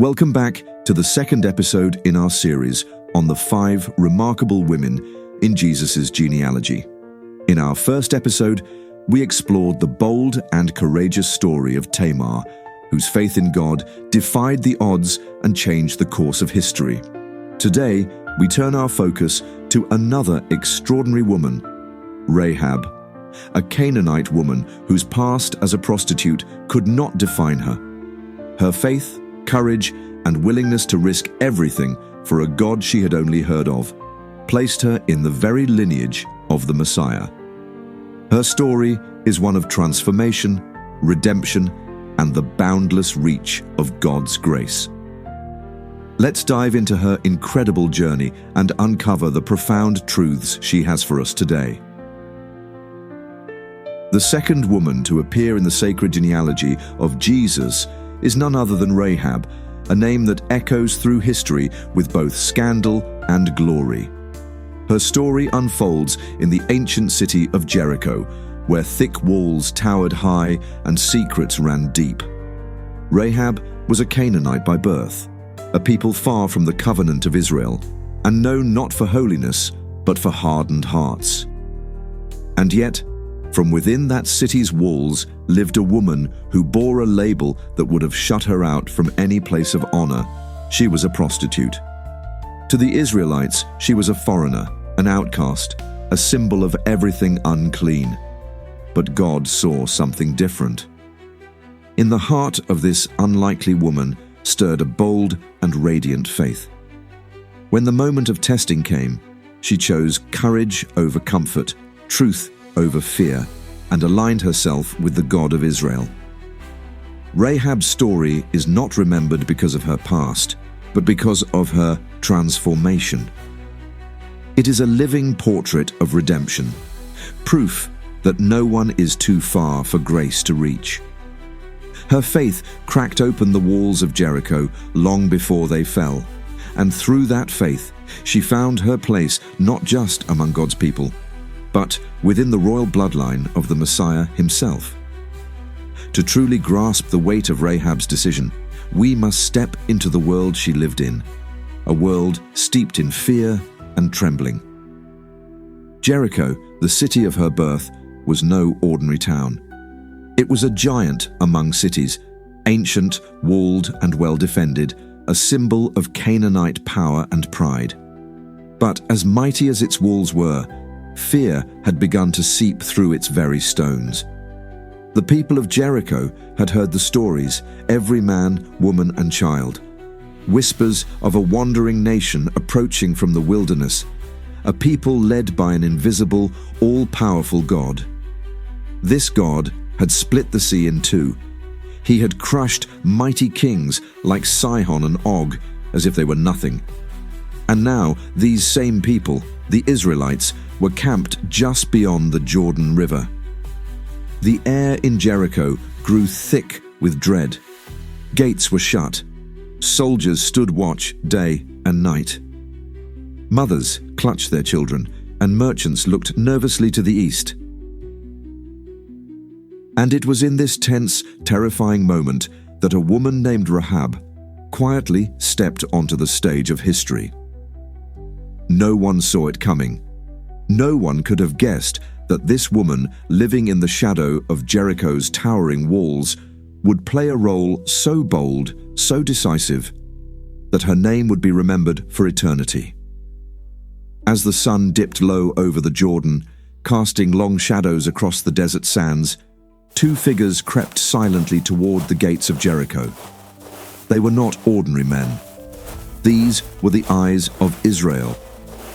Welcome back to the second episode in our series on the 5 remarkable women in Jesus' genealogy. In our first episode, we explored the bold and courageous story of Tamar, whose faith in God defied the odds and changed the course of history. Today, we turn our focus to another extraordinary woman, Rahab, a Canaanite woman whose past as a prostitute could not define her. Her faith, courage, and willingness to risk everything for a God she had only heard of placed her in the very lineage of the Messiah. Her story is one of transformation, redemption, and the boundless reach of God's grace. Let's dive into her incredible journey and uncover the profound truths she has for us today. The second woman to appear in the sacred genealogy of Jesus is none other than Rahab, a name that echoes through history with both scandal and glory. Her story unfolds in the ancient city of Jericho, where thick walls towered high and secrets ran deep. Rahab was a Canaanite by birth, a people far from the covenant of Israel, and known not for holiness, but for hardened hearts. And yet, from within that city's walls lived a woman who bore a label that would have shut her out from any place of honor. She was a prostitute. To the Israelites, she was a foreigner, an outcast, a symbol of everything unclean. But God saw something different. In the heart of this unlikely woman stirred a bold and radiant faith. When the moment of testing came, she chose courage over comfort, truth over fear, and aligned herself with the God of Israel. Rahab's story is not remembered because of her past, but because of her transformation. It is a living portrait of redemption, proof that no one is too far for grace to reach. Her faith cracked open the walls of Jericho long before they fell, and through that faith, she found her place not just among God's people, but within the royal bloodline of the Messiah himself. To truly grasp the weight of Rahab's decision, we must step into the world she lived in, a world steeped in fear and trembling. Jericho, the city of her birth, was no ordinary town. It was a giant among cities, ancient, walled, and well-defended, a symbol of Canaanite power and pride. But as mighty as its walls were, fear had begun to seep through its very stones. The people of Jericho had heard the stories, every man, woman, and child. Whispers of a wandering nation approaching from the wilderness, a people led by an invisible, all-powerful God. This God had split the sea in two. He had crushed mighty kings like Sihon and Og as if they were nothing. And now these same people, the Israelites, were camped just beyond the Jordan River. The air in Jericho grew thick with dread. Gates were shut. Soldiers stood watch day and night. Mothers clutched their children, and merchants looked nervously to the east. And it was in this tense, terrifying moment that a woman named Rahab quietly stepped onto the stage of history. No one saw it coming. No one could have guessed that this woman, living in the shadow of Jericho's towering walls, would play a role so bold, so decisive, that her name would be remembered for eternity. As the sun dipped low over the Jordan, casting long shadows across the desert sands, 2 figures crept silently toward the gates of Jericho. They were not ordinary men. These were the eyes of Israel,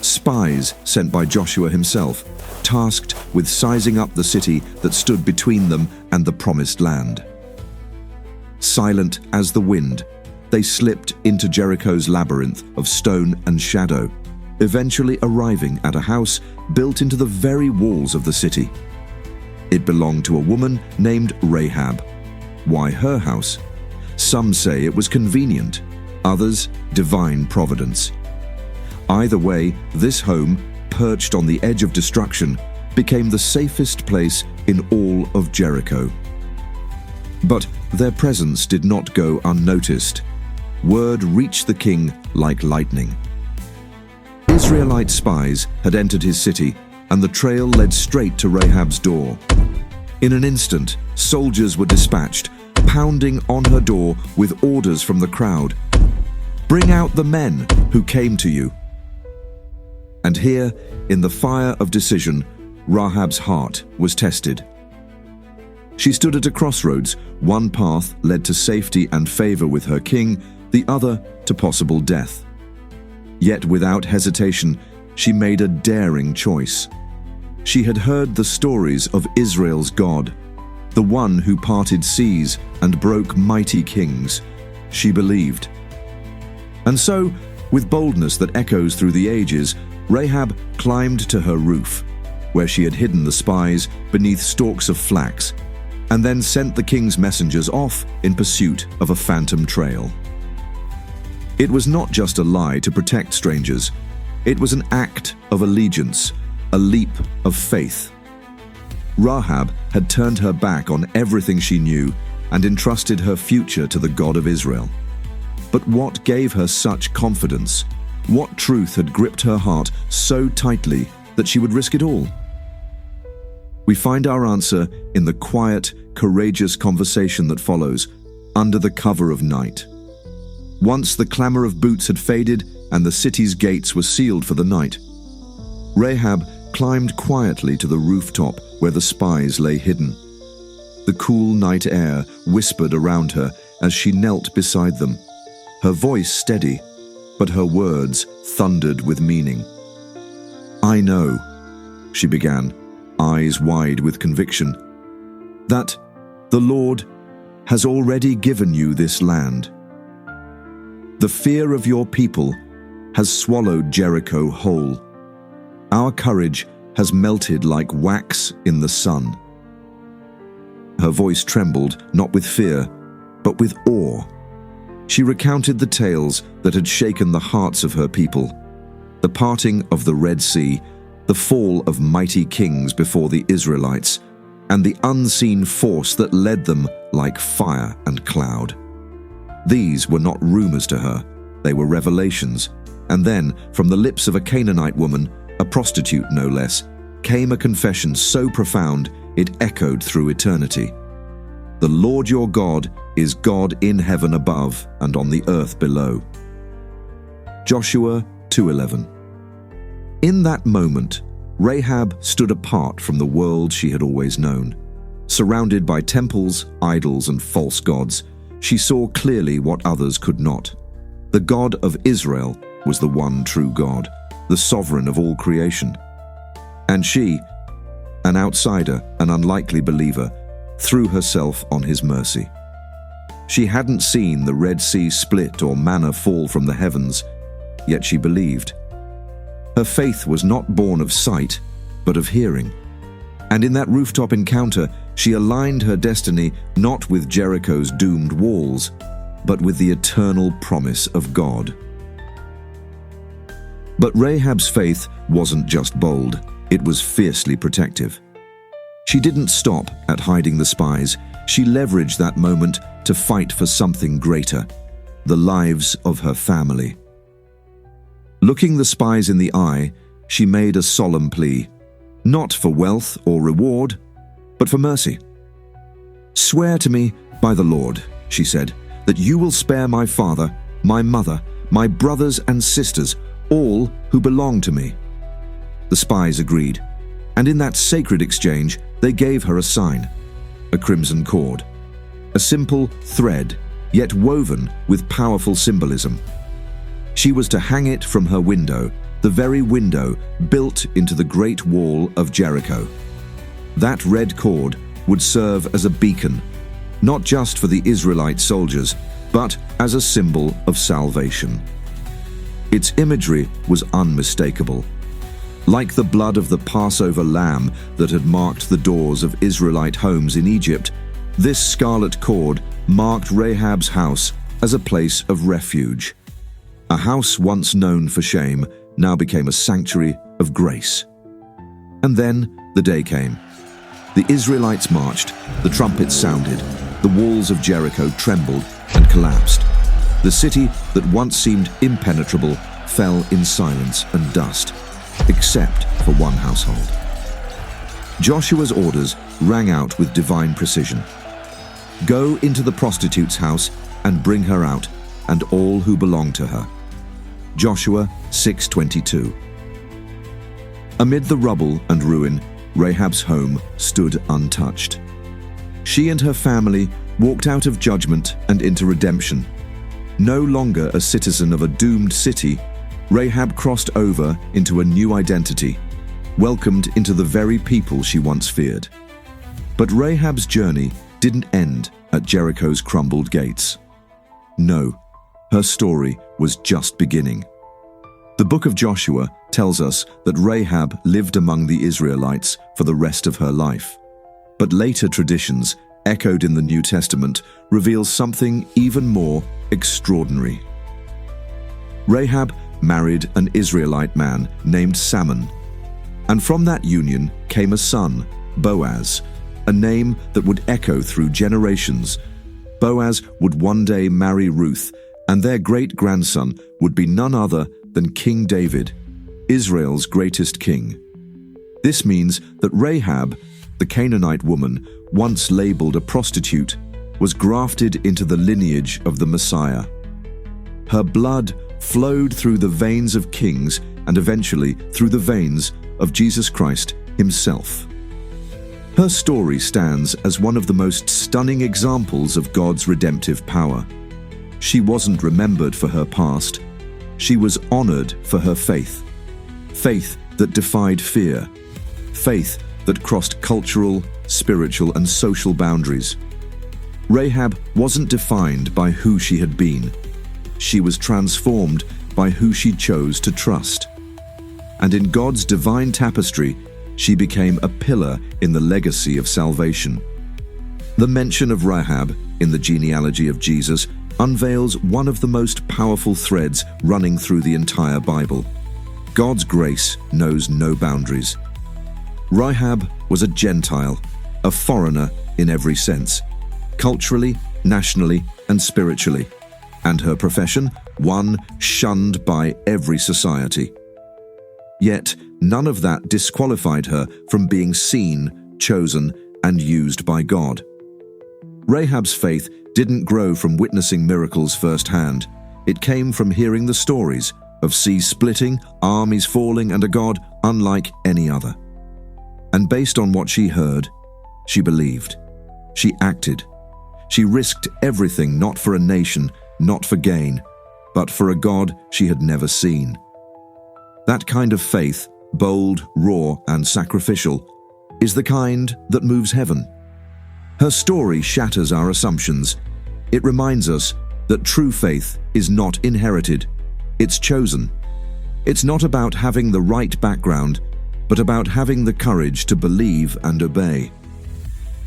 spies sent by Joshua himself, tasked with sizing up the city that stood between them and the promised land. Silent as the wind, they slipped into Jericho's labyrinth of stone and shadow, eventually arriving at a house built into the very walls of the city. It belonged to a woman named Rahab. Why her house? Some say it was convenient, others divine providence. Either way, this home, perched on the edge of destruction, became the safest place in all of Jericho. But their presence did not go unnoticed. word reached the king like lightning. Israelite spies had entered his city, and the trail led straight to Rahab's door. In an instant, soldiers were dispatched, pounding on her door with orders from the crowd. "Bring out the men who came to you." And here, in the fire of decision, Rahab's heart was tested. She stood at a crossroads. One path led to safety and favor with her king, the other to possible death. Yet without hesitation, she made a daring choice. She had heard the stories of Israel's God, the one who parted seas and broke mighty kings. She believed. And so, with boldness that echoes through the ages, Rahab climbed to her roof, where she had hidden the spies beneath stalks of flax, and then sent the king's messengers off in pursuit of a phantom trail. It was not just a lie to protect strangers. It was an act of allegiance, a leap of faith. Rahab had turned her back on everything she knew and entrusted her future to the God of Israel. But what gave her such confidence? What truth had gripped her heart so tightly that she would risk it all? We find our answer in the quiet, courageous conversation that follows, under the cover of night. Once the clamor of boots had faded and the city's gates were sealed for the night, Rahab climbed quietly to the rooftop where the spies lay hidden. The cool night air whispered around her as she knelt beside them, her voice steady, but her words thundered with meaning. "I know," she began, eyes wide with conviction, "that the Lord has already given you this land. The fear of your people has swallowed Jericho whole. Our courage has melted like wax in the sun." Her voice trembled, not with fear, but with awe. She recounted the tales that had shaken the hearts of her people: the parting of the Red Sea, the fall of mighty kings before the Israelites, and the unseen force that led them like fire and cloud. These were not rumors to her, they were revelations. And then, from the lips of a Canaanite woman, a prostitute no less, came a confession so profound it echoed through eternity. "The Lord your God is God in heaven above and on the earth below." Joshua 2:11. In that moment, Rahab stood apart from the world she had always known. Surrounded by temples, idols, and false gods, she saw clearly what others could not. The God of Israel was the one true God, the sovereign of all creation. And she, an outsider, an unlikely believer, threw herself on his mercy. She hadn't seen the Red Sea split or manna fall from the heavens, yet she believed. Her faith was not born of sight, but of hearing. And in that rooftop encounter, she aligned her destiny not with Jericho's doomed walls, but with the eternal promise of God. But Rahab's faith wasn't just bold, it was fiercely protective. She didn't stop at hiding the spies. She leveraged that moment to fight for something greater: the lives of her family. Looking the spies in the eye, she made a solemn plea, not for wealth or reward, but for mercy. "Swear to me by the Lord," she said, "that you will spare my father, my mother, my brothers and sisters, all who belong to me." The spies agreed, and in that sacred exchange, they gave her a sign, a crimson cord, a simple thread, yet woven with powerful symbolism. She was to hang it from her window, the very window built into the great wall of Jericho. That red cord would serve as a beacon, not just for the Israelite soldiers, but as a symbol of salvation. Its imagery was unmistakable. Like the blood of the Passover lamb that had marked the doors of Israelite homes in Egypt, this scarlet cord marked Rahab's house as a place of refuge. A house once known for shame now became a sanctuary of grace. And then the day came. The Israelites marched, the trumpets sounded, the walls of Jericho trembled and collapsed. The city that once seemed impenetrable fell in silence and dust, except for one household. Joshua's orders rang out with divine precision. Go into the prostitute's house and bring her out, and all who belong to her. Joshua 6:22. Amid the rubble and ruin, Rahab's home stood untouched. She and her family walked out of judgment and into redemption. No longer a citizen of a doomed city, Rahab crossed over into a new identity, welcomed into the very people she once feared. But Rahab's journey didn't end at Jericho's crumbled gates. No, her story was just beginning. The book of Joshua tells us that Rahab lived among the Israelites for the rest of her life. But later traditions, echoed in the New Testament, reveal something even more extraordinary. Rahab married an Israelite man named Salmon, and from that union came a son, Boaz, a name that would echo through generations. Boaz would one day marry Ruth, and their great-grandson would be none other than King David, Israel's greatest king. This means that Rahab, the Canaanite woman, once labeled a prostitute, was grafted into the lineage of the Messiah. Her blood flowed through the veins of kings and eventually through the veins of Jesus Christ himself. Her story stands as one of the most stunning examples of God's redemptive power. She wasn't remembered for her past. She was honored for her faith. Faith that defied fear. Faith that crossed cultural, spiritual, and social boundaries. Rahab wasn't defined by who she had been. She was transformed by who she chose to trust. And in God's divine tapestry, she became a pillar in the legacy of salvation. The mention of Rahab in the genealogy of Jesus unveils one of the most powerful threads running through the entire Bible. God's grace knows no boundaries. Rahab was a Gentile, a foreigner in every sense, culturally, nationally, and spiritually, and her profession, one shunned by every society. Yet, none of that disqualified her from being seen, chosen, and used by God. Rahab's faith didn't grow from witnessing miracles firsthand. It came from hearing the stories of seas splitting, armies falling, and a God unlike any other. And based on what she heard, she believed. She acted. She risked everything, not for a nation, not for gain, but for a God she had never seen. That kind of faith, bold, raw, and sacrificial, is the kind that moves heaven. Her story shatters our assumptions. It reminds us that true faith is not inherited, it's chosen. It's not about having the right background, but about having the courage to believe and obey.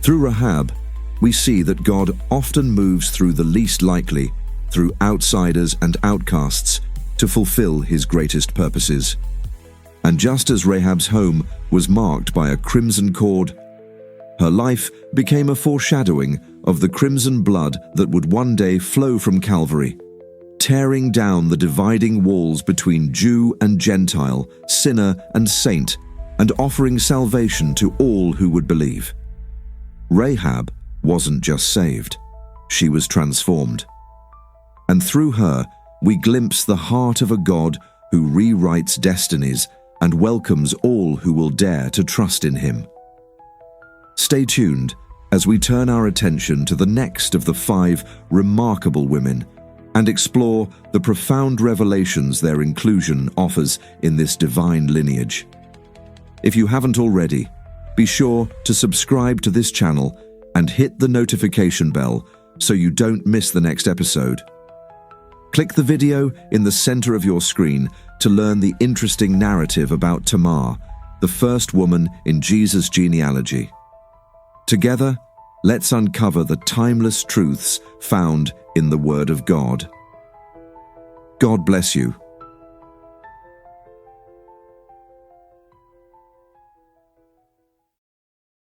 Through Rahab, we see that God often moves through the least likely, through outsiders and outcasts, to fulfill his greatest purposes. And just as Rahab's home was marked by a crimson cord, her life became a foreshadowing of the crimson blood that would one day flow from Calvary, tearing down the dividing walls between Jew and Gentile, sinner and saint, and offering salvation to all who would believe. Rahab wasn't just saved, she was transformed. And through her, we glimpse the heart of a God who rewrites destinies and welcomes all who will dare to trust in him. Stay tuned as we turn our attention to the next of the 5 remarkable women and explore the profound revelations their inclusion offers in this divine lineage. If you haven't already, be sure to subscribe to this channel and hit the notification bell so you don't miss the next episode. Click the video in the center of your screen to learn the interesting narrative about Tamar, the first woman in Jesus' genealogy. Together, let's uncover the timeless truths found in the Word of God. God bless you.